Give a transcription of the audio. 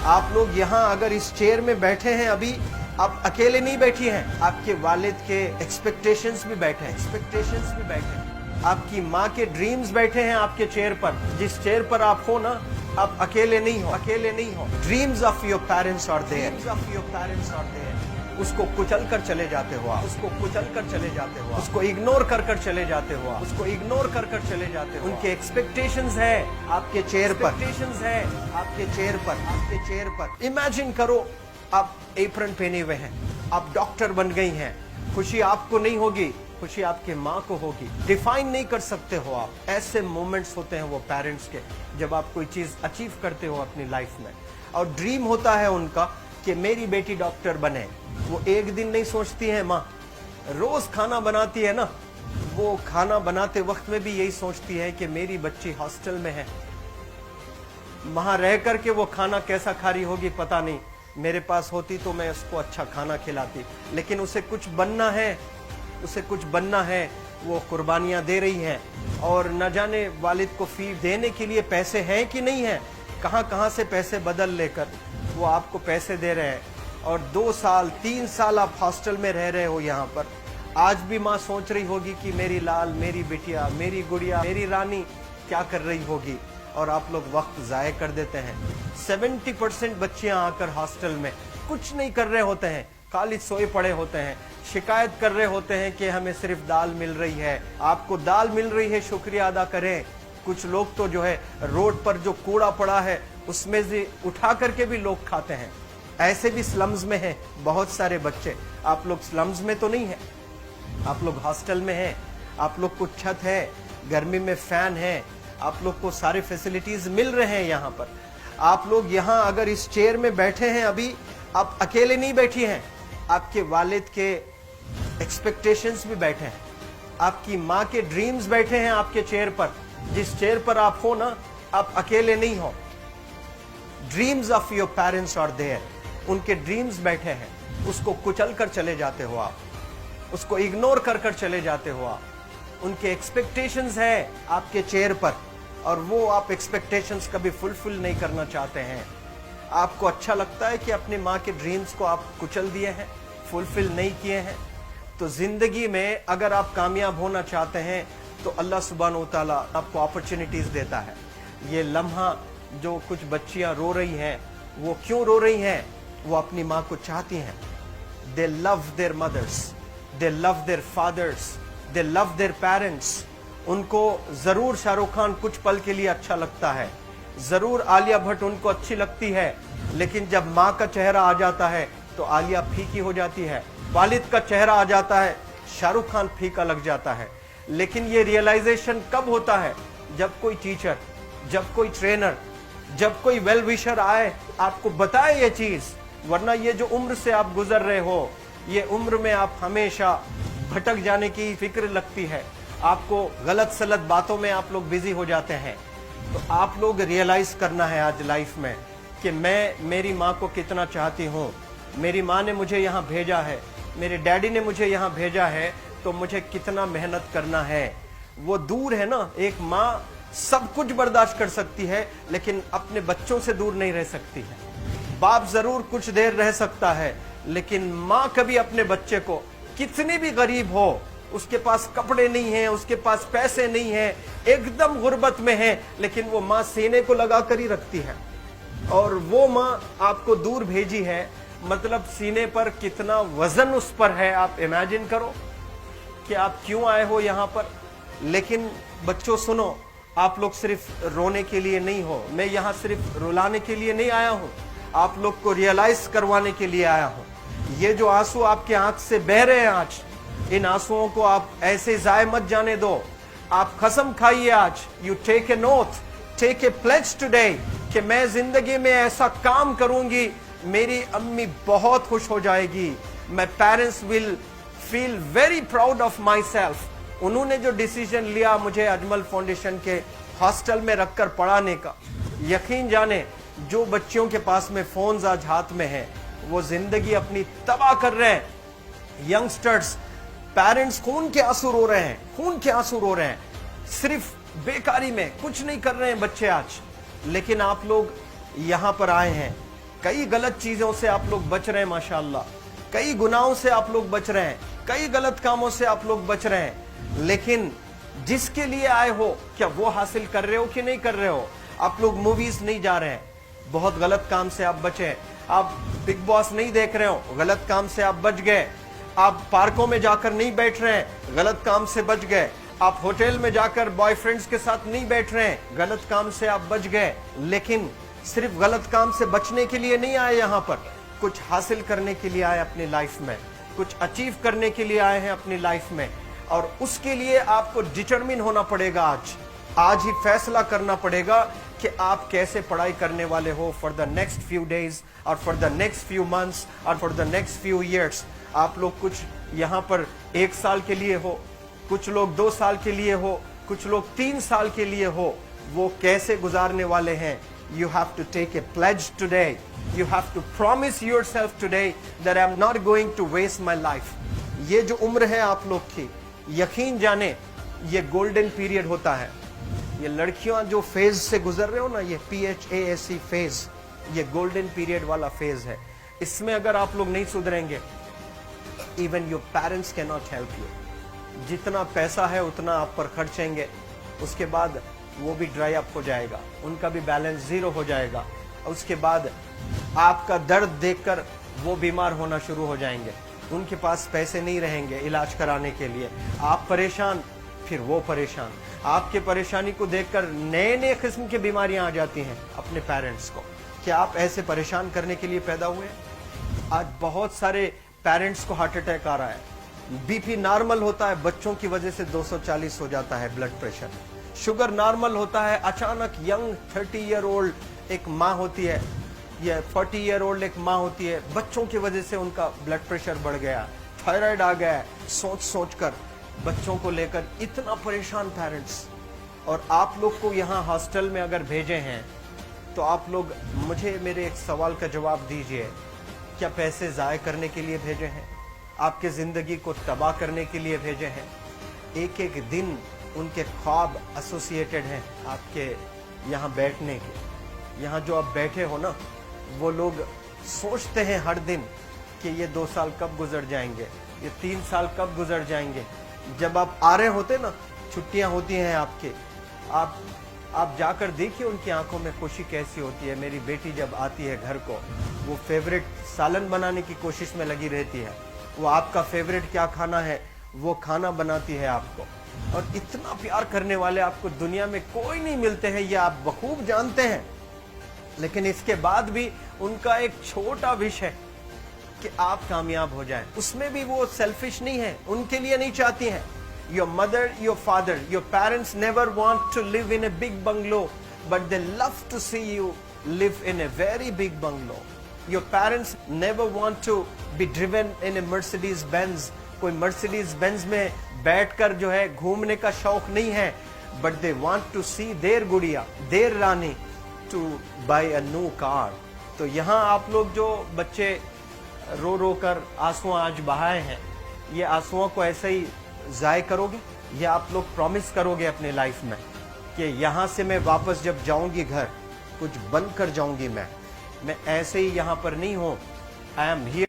आप लोग यहाँ अगर इस चेयर में बैठे हैं अभी, आप अकेले नहीं बैठी हैं, आपके वालिद के एक्सपेक्टेशंस भी बैठे हैं, आपकी माँ के ड्रीम्स बैठे हैं आपके चेयर पर। जिस चेयर पर आप हो ना, आप अकेले नहीं हो। Dreams of your parents are there. उसको कुचल कर चले जाते हो आप, उसको इग्नोर कर चले जाते हो उनके एक्सपेक्टेशंस है आपके चेयर पर। इमेजिन करो, आप एप्रन पहने हुए हैं, आप डॉक्टर बन गई हैं। खुशी आपको नहीं होगी, खुशी आपके माँ को होगी। डिफाइन नहीं कर सकते हो आप। ऐसे मोमेंट्स होते हैं वो पेरेंट्स के, जब आप कोई चीज अचीव करते हो अपनी लाइफ में, और ड्रीम होता है उनका कि मेरी बेटी डॉक्टर बने। वो एक दिन नहीं सोचती है माँ, रोज खाना बनाती है ना, वो खाना बनाते वक्त में भी यही सोचती है कि मेरी बच्ची हॉस्टल में है, वहां रह करके वो खाना कैसा खा रही होगी पता नहीं। मेरे पास होती तो मैं उसको अच्छा खाना खिलाती, लेकिन उसे कुछ बनना है, वो कुर्बानियां दे रही है। और न जाने वालिद को फी देने के लिए पैसे हैं कि नहीं है, कहां से पैसे बदल लेकर वो आपको पैसे दे रहे हैं। और 2 साल 3 साल आप हॉस्टल में रह रहे हो यहाँ पर। आज भी माँ सोच रही होगी कि मेरी लाल, मेरी बिटिया, मेरी गुड़िया, मेरी रानी क्या कर रही होगी, और आप लोग वक्त जाया कर देते हैं। 70% बच्चियां आकर हॉस्टल में कुछ नहीं कर रहे होते हैं, खाली सोए पड़े होते हैं, शिकायत कर रहे होते हैं कि हमें सिर्फ दाल मिल रही है। आपको दाल मिल रही है, शुक्रिया अदा करें। कुछ लोग तो जो है रोड पर जो कूड़ा पड़ा है उसमें से उठा करके भी लोग खाते हैं। ऐसे भी स्लम्स में हैं बहुत सारे बच्चे। आप लोग स्लम्स में तो नहीं है, आप लोग हॉस्टल में हैं, आप लोग को छत है, गर्मी में फैन है, आप लोग को सारे फैसिलिटीज मिल रहे हैं यहाँ पर। आप लोग यहाँ अगर इस चेयर में बैठे हैं अभी, आप अकेले नहीं बैठी हैं, आपके वालिद के एक्सपेक्टेशंस भी बैठे हैं, आपकी माँ के ड्रीम्स बैठे हैं आपके चेयर पर। जिस चेयर पर आप हो ना, आप अकेले नहीं हो। Dreams of your parents are there. उनके ड्रीम्स बैठे हैं, उसको कुचल कर चले जाते हो आप, उसको इग्नोर कर चले जाते हो आप। उनके एक्सपेक्टेशंस है आपके चेयर पर, और वो आप एक्सपेक्टेशंस कभी फुलफिल नहीं करना चाहते हैं। आपको अच्छा लगता है कि अपनी माँ के ड्रीम्स को आप कुचल दिए हैं, फुलफिल नहीं किए हैं। तो जिंदगी में अगर आप कामयाब होना चाहते हैं तो अल्लाह सुब्हानहू तआला आपको अपॉर्चुनिटीज देता है। ये लम्हा जो कुछ बच्चियां रो रही हैं, वो क्यों रो रही हैं? वो अपनी माँ को चाहती हैं। They love their mothers, they love their fathers, they love their parents. उनको जरूर शाहरुख खान कुछ पल के लिए अच्छा लगता है, जरूर आलिया भट्ट उनको अच्छी लगती है, लेकिन जब माँ का चेहरा आ जाता है तो आलिया फीकी हो जाती है। वालिद का चेहरा आ जाता है, शाहरुख खान फीका लग जाता है। लेकिन ये रियलाइजेशन कब होता है? जब कोई टीचर, जब कोई ट्रेनर, जब कोई वेल विशर आए, आपको बताए ये चीज। वरना ये जो उम्र से आप गुजर रहे हो, ये उम्र में आप हमेशा भटक जाने की फिक्र लगती है, आपको गलत सलत बातों में आप लोग बिजी हो जाते हैं। तो आप लोग रियलाइज करना है आज लाइफ में कि मैं मेरी माँ को कितना चाहती हूँ। मेरी माँ ने मुझे यहाँ भेजा है, मेरे डैडी ने मुझे यहाँ भेजा है, तो मुझे कितना मेहनत करना है। वो दूर है ना, एक माँ सब कुछ बर्दाश्त कर सकती है, लेकिन अपने बच्चों से दूर नहीं रह सकती है। बाप जरूर कुछ देर रह सकता है, लेकिन माँ कभी अपने बच्चे को, कितनी भी गरीब हो, उसके पास कपड़े नहीं हैं, उसके पास पैसे नहीं हैं, एकदम गुर्बत में है, लेकिन वो माँ सीने को लगा कर ही रखती है। और वो माँ आपको दूर भेजी है, मतलब सीने पर कितना वजन उस पर है। आप इमेजिन करो कि आप क्यों आए हो यहाँ पर। लेकिन बच्चों सुनो, आप लोग सिर्फ रोने के लिए नहीं हो, मैं यहाँ सिर्फ रुलाने के लिए नहीं आया हूँ, आप लोग को रियलाइज करवाने के लिए आया हूँ। ये जो आंसू आपके आंख से बह रहे हैं आज, इन आंसुओं को आप ऐसे जाए मत जाने दो। आप कसम खाइए आज, you take a note, take a pledge today, कि मैं जिंदगी में ऐसा काम करूंगी, मेरी अम्मी बहुत खुश हो जाएगी। My parents will feel very proud of my self. उन्होंने जो डिसीजन लिया मुझे अजमल फाउंडेशन के हॉस्टल में रखकर पढ़ाने का, यकीन जाने जो बच्चियों के पास में फोन्स आज हाथ में हैं, वो जिंदगी अपनी तबाह कर रहे हैं। यंगस्टर्स, पेरेंट्स खून के आंसू रो रहे हैं, खून के आंसू रो रहे हैं, सिर्फ बेकारी में कुछ नहीं कर रहे हैं बच्चे आज। लेकिन आप लोग यहाँ पर आए हैं, कई गलत चीजों से आप लोग बच रहे हैं माशाअल्लाह, कई गुनाहों से आप लोग बच रहे हैं, कई गलत कामों से आप लोग बच रहे हैं, लेकिन जिसके लिए आए हो क्या वो हासिल कर रहे हो कि नहीं कर रहे हो? आप लोग मूवीज नहीं जा रहे हैं, बहुत गलत काम से आप बचे। आप बिग बॉस नहीं देख रहे हो, गलत काम से आप बच गए। आप पार्कों में जाकर नहीं बैठ रहे हैं, गलत काम से बच गए। आप होटल में जाकर बॉयफ्रेंड्स के साथ नहीं बैठ रहे हैं, गलत काम से आप बच गए। लेकिन सिर्फ गलत काम से बचने के लिए नहीं आए, यहाँ पर कुछ हासिल करने के लिए आए अपनी लाइफ में, कुछ अचीव करने के लिए आए हैं अपनी लाइफ में। और उसके लिए आपको डिटरमिन होना पड़ेगा। आज ही फैसला करना पड़ेगा कि आप कैसे पढ़ाई करने वाले हो for the next few days और for the next few months और for the next few years. आप लोग कुछ यहाँ पर 1 साल के लिए हो, कुछ लोग 2 साल के लिए हो, कुछ लोग 3 साल के लिए हो, वो कैसे गुजारने वाले हैं? You have to take a pledge today. You have to promise yourself today that I'm not going to waste my life. ये जो उम्र है आप लोग की, यकीन जाने ये गोल्डन पीरियड होता है। ये लड़कियां जो फेज से गुजर रहे हो ना, ये PHASE फेज, ये गोल्डन पीरियड वाला फेज है। इसमें अगर आप लोग नहीं सुधरेंगे, even your parents can not help you. जितना पैसा है उतना आप पर खर्चेंगे, उसके बाद वो भी ड्राई अप हो जाएगा, उनका भी बैलेंस जीरो हो जाएगा। उसके बाद आपका दर्द देखकर वो बीमार होना शुरू हो जाएंगे, उनके पास पैसे नहीं रहेंगे इलाज कराने के लिए। आप परेशान, फिर वो परेशान। आपके परेशानी को देखकर नए नए किस्म की बीमारियां आ जाती हैं अपने पेरेंट्स को। क्या आप ऐसे परेशान करने के लिए पैदा हुए? आज बहुत सारे पेरेंट्स को हार्ट अटैक आ रहा है। बीपी नॉर्मल होता है, बच्चों की वजह से 240 हो जाता है ब्लड प्रेशर। शुगर नॉर्मल होता है, अचानक यंग 30 ईयर ओल्ड एक माँ होती है या 40 ईयर ओल्ड एक माँ होती है, बच्चों की वजह से उनका ब्लड प्रेशर बढ़ गया, थायराइड आ गया। सोच सोच कर बच्चों को लेकर इतना परेशान पेरेंट्स। और आप लोग को यहाँ हॉस्टल में अगर भेजे हैं तो आप लोग मुझे मेरे एक सवाल का जवाब दीजिए, क्या पैसे ज़ाय करने के लिए भेजे हैं? आपके ज़िंदगी को तबाह करने के लिए भेजे हैं? एक एक दिन उनके ख्वाब एसोसिएटेड हैं आपके यहाँ बैठने के। यहाँ जो आप बैठे हो ना, वो लोग सोचते हैं हर दिन कि ये 2 साल कब गुजर जाएंगे, ये 3 साल कब गुजर जाएंगे। जब आप आ रहे होते ना, छुट्टियाँ होती हैं आपके, आप जाकर देखिए उनकी आंखों में खुशी कैसी होती है। मेरी बेटी जब आती है घर को, वो फेवरेट सालन बनाने की कोशिश में लगी रहती है। वो आपका फेवरेट क्या खाना है वो खाना बनाती है आपको। और इतना प्यार करने वाले आपको दुनिया में कोई नहीं मिलते हैं, ये आप बखूब जानते हैं। लेकिन इसके बाद भी उनका एक छोटा विश है कि आप कामयाब हो जाएं। उसमें भी वो सेल्फिश नहीं है, उनके लिए नहीं चाहती हैं। Your mother, your father, your parents never want to live in a big bungalow, but they love to see you live in a very big bungalow. Your parents never want to be driven in a Mercedes Benz. कोई Mercedes Benz में बैठकर जो है घूमने का शौक नहीं है, but they want to see their गुड़िया, their Rani to buy a new car. तो यहाँ आप लोग जो बच्चे रो रो कर आंसू आज बहाए हैं, ये आंसुओं को ऐसे ही ज़ाय करोगे? ये आप लोग प्रॉमिस करोगे अपने लाइफ में कि यहाँ से मैं वापस जब जाऊंगी घर, कुछ बन कर जाऊंगी। मैं ऐसे ही यहाँ पर नहीं हूँ। I am here.